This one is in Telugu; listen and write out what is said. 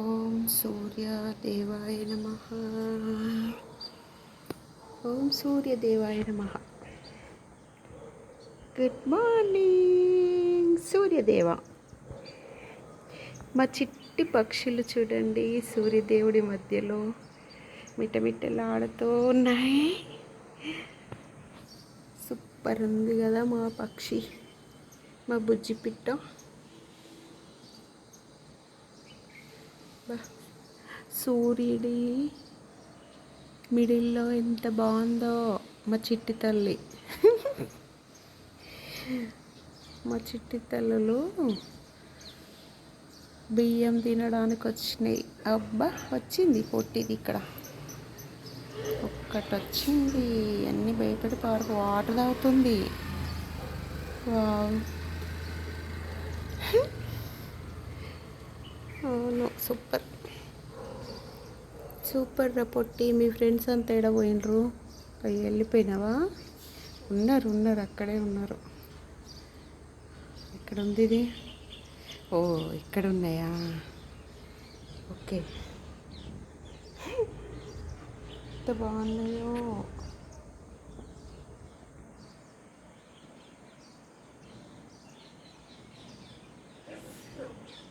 ఓం సూర్యదేవాయ నమః. ఓం సూర్యదేవాయ నమః. Good morning Suryadeva. మా చిట్టి పక్షులు చూడండి, సూర్యదేవుడి మధ్యలో మిట్టమిట్టలాడుతూ ఉన్నాయి. సూపర్ ఉంది కదా మా పక్షి, మా బుజ్జి పిట్ట. సూర్యుడి మిడిల్లో ఎంత బాగుందో మా చిట్టి తల్లి. మా చిట్టి తల్లులు బియ్యం తినడానికి వచ్చినాయి. అబ్బా వచ్చింది పొట్టిది, ఇక్కడ ఒక్కటి వచ్చింది. అన్నీ భయపడి వాటర్ తాగుతుంది. వావ్, అవును సూపర్ సూపర్ రా పొట్టి. మీ ఫ్రెండ్స్ అంతా ఎడ పోయినరు? వెళ్ళిపోయినావా? ఉన్నారు అక్కడే ఉన్నారు. ఇక్కడ ఉంది ఇది. ఓ ఇక్కడ ఉన్నాయా? ఓకే, ఎంత బాగున్నాయో.